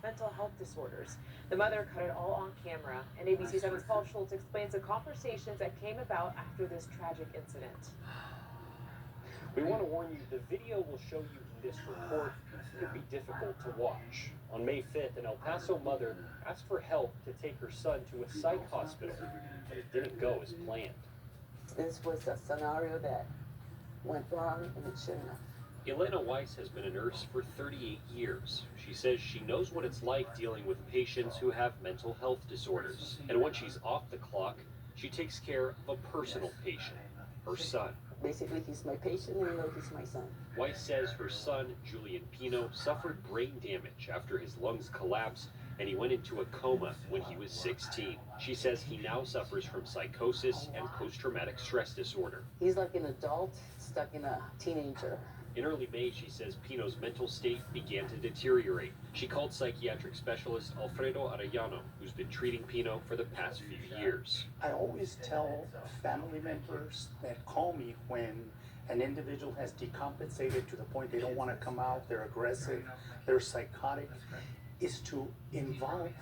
mental health disorders. The mother cut it all on camera, and ABC7's Paul Schultz explains the conversations that came about after this tragic incident. We want to warn you, the video will show you in this report could be difficult to watch. On May 5th, an El Paso mother asked for help to take her son to a psych hospital, but it didn't go as planned. This was a scenario that went wrong, and it shouldn't have. Elena Weiss has been a nurse for 38 years. She says she knows what it's like dealing with patients who have mental health disorders. And when she's off the clock, she takes care of a personal patient, her son. Basically, he's my patient, and I know he's my son. Weiss says her son, Julian Pino, suffered brain damage after his lungs collapsed and he went into a coma when he was 16. She says he now suffers from psychosis and post-traumatic stress disorder. He's like an adult stuck in a teenager. In early May, she says Pino's mental state began to deteriorate. She called psychiatric specialist Alfredo Arellano, who's been treating Pino for the past few years. I always tell family members that call me when an individual has decompensated to the point they don't want to come out, they're aggressive, they're psychotic, is to involve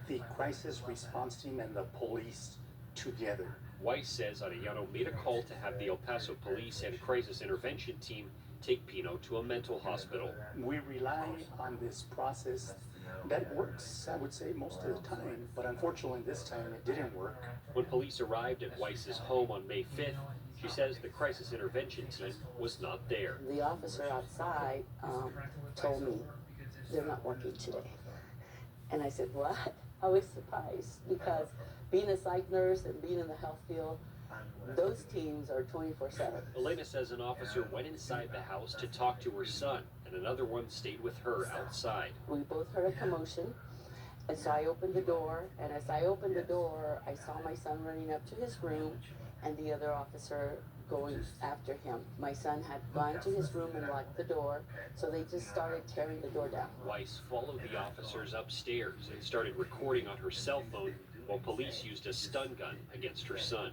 the crisis response team and the police together. Weiss says Arellano made a call to have the El Paso police and crisis intervention team take Pino to a mental hospital. We rely on this process that works, I would say, most of the time, but unfortunately this time it didn't work. When police arrived at Weiss's home on May 5th, she says the crisis intervention team was not there. The officer outside told me they're not working today. And I said, what? I was surprised because being a psych nurse and being in the health field, those teams are 24/7. Elena says an officer went inside the house to talk to her son, and another one stayed with her outside. We both heard a commotion, and so I opened the door, and as I opened the door, I saw my son running up to his room, and the other officer going after him. My son had gone to his room and locked the door, so they just started tearing the door down. Weiss followed the officers upstairs and started recording on her cell phone while police used a stun gun against her son.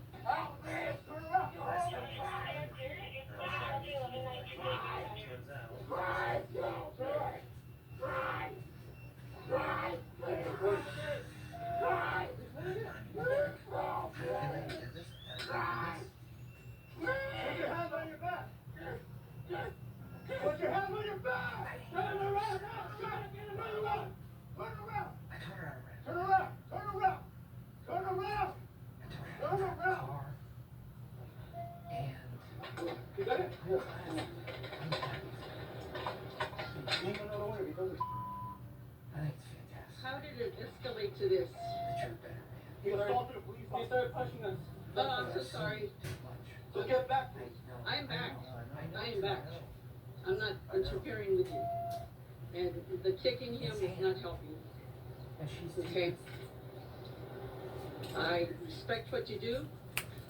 Put your hands on your back. Put your hands on your back. Turn around. Turn around. Turn around. Turn around. Turn around. Turn around. Turn around. You got it? Yeah. How did it escalate to this? He assaulted the police. He started pushing us. Oh, I'm so sorry. So get back, please. I am back. I am back. I'm not interfering with you. And the kicking him is not helping. Okay? I respect what you do.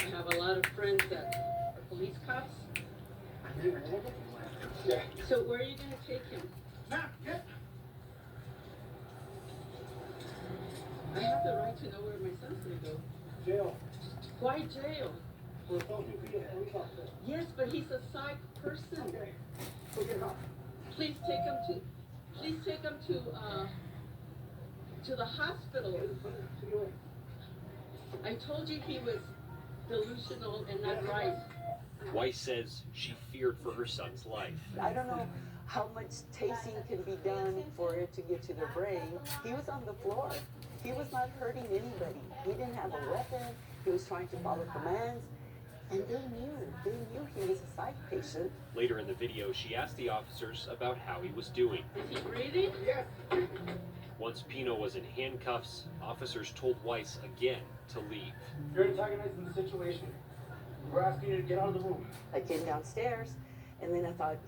I have a lot of friends that are police cops. Yeah. So where are you going to take him? Now, get. I have the right to know where my son's going to go. Jail. Why jail? For assaulting a police officer. Yes, but he's a psych person. Okay. So get out. Please take him to the hospital. I told you he was delusional and not right. Weiss says she feared for her son's life. I don't know how much tasing can be done for it to get to the brain. He was on the floor. He was not hurting anybody. He didn't have a weapon. He was trying to follow commands. And they knew he was a psych patient. Later in the video, she asked the officers about how he was doing. Is he breathing? Yes. Once Pino was in handcuffs, officers told Weiss again to leave. You're antagonizing the situation. We're asking you to get out of the room. I came downstairs, and then I thought,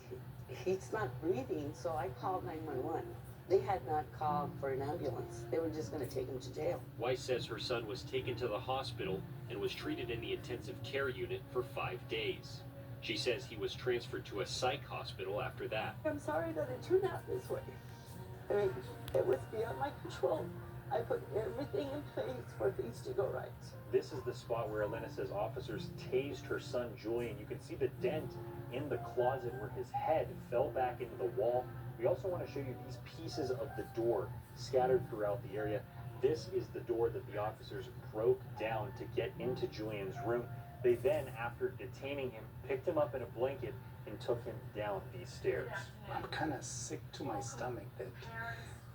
he's not breathing, so I called 911. They had not called for an ambulance. They were just going to take him to jail. Weiss says her son was taken to the hospital and was treated in the intensive care unit for 5 days. She says he was transferred to a psych hospital after that. I'm sorry that it turned out this way. I mean, it was beyond my control. I put everything in place for things to go right. This is the spot where Elena says officers tased her son Julian. You can see the dent in the closet where his head fell back into the wall We also want to show you these pieces of the door scattered throughout the area. This is the door that the officers broke down to get into Julian's room. They then, after detaining him, picked him up in a blanket and took him down these stairs. I'm kind of sick to my stomach that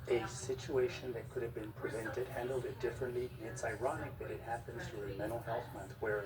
a situation that could have been prevented, handled it differently. It's ironic that it happens during Mental Health Month, where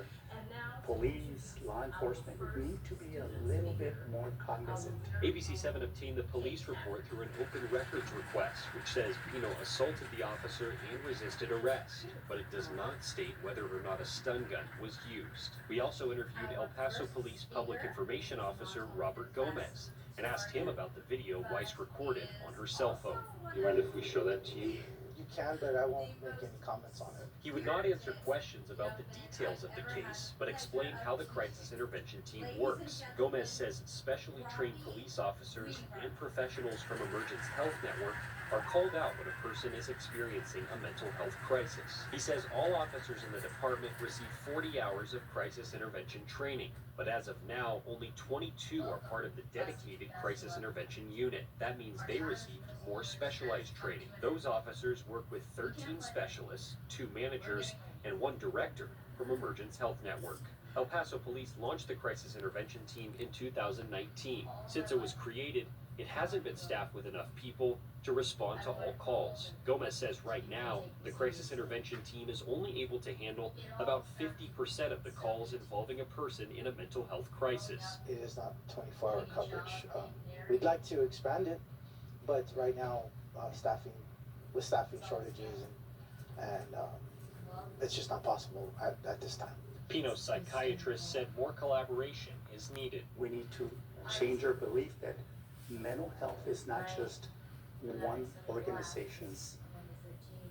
police, law enforcement need to be a little bit more cognizant. ABC7 obtained the police report through an open records request, which says Pino assaulted the officer and resisted arrest, but it does not state whether or not a stun gun was used. We also interviewed El Paso Police Public Information Officer Robert Gomez and asked him about the video Weiss recorded on her cell phone. You mind if we show that to you? You can, but I won't make any comments on it. He would not answer questions about the details of the case, but explain how the crisis intervention team works. Gomez says specially trained police officers and professionals from Emergence Health Network are called out when a person is experiencing a mental health crisis. He says all officers in the department receive 40 hours of crisis intervention training, but as of now, only 22 are part of the dedicated crisis intervention unit. That means they received more specialized training. Those officers work with 13 specialists, 2 managers, and 1 director from Emergence Health Network. El Paso Police launched the crisis intervention team in 2019. Since it was created, it hasn't been staffed with enough people to respond to all calls. Gomez says right now, the crisis intervention team is only able to handle about 50% of the calls involving a person in a mental health crisis. It is not 24-hour coverage. We'd like to expand it, but right now, staffing shortages and it's just not possible at this time. Pino's psychiatrist said more collaboration is needed. We need to change our belief that mental health is not just one organization's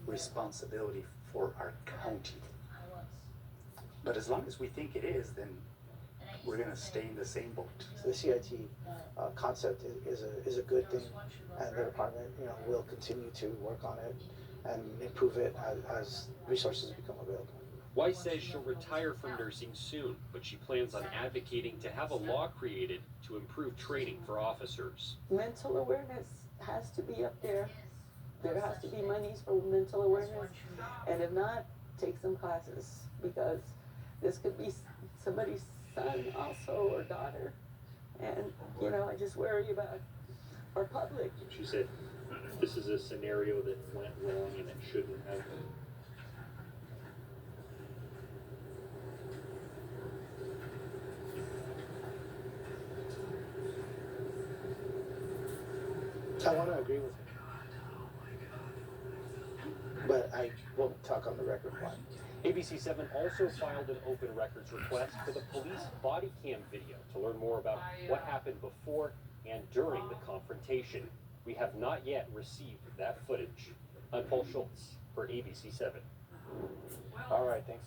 responsibility for our county. But as long as we think it is, then we're going to stay in the same boat. So the CIT concept is a good thing, and the department, will continue to work on it and improve it as resources become available. Weiss says she'll retire from nursing soon, but she plans on advocating to have a law created to improve training for officers. Mental awareness has to be up there. There has to be monies for mental awareness, and if not, take some classes, because this could be somebody's son also or daughter, and I just worry about our public. She said this is a scenario that went wrong and it shouldn't have. I want to agree with him, but I won't talk on the record why. ABC7 also filed an open records request for the police body cam video to learn more about what happened before and during the confrontation. We have not yet received that footage. I'm Paul Schultz for ABC7. All right, thanks.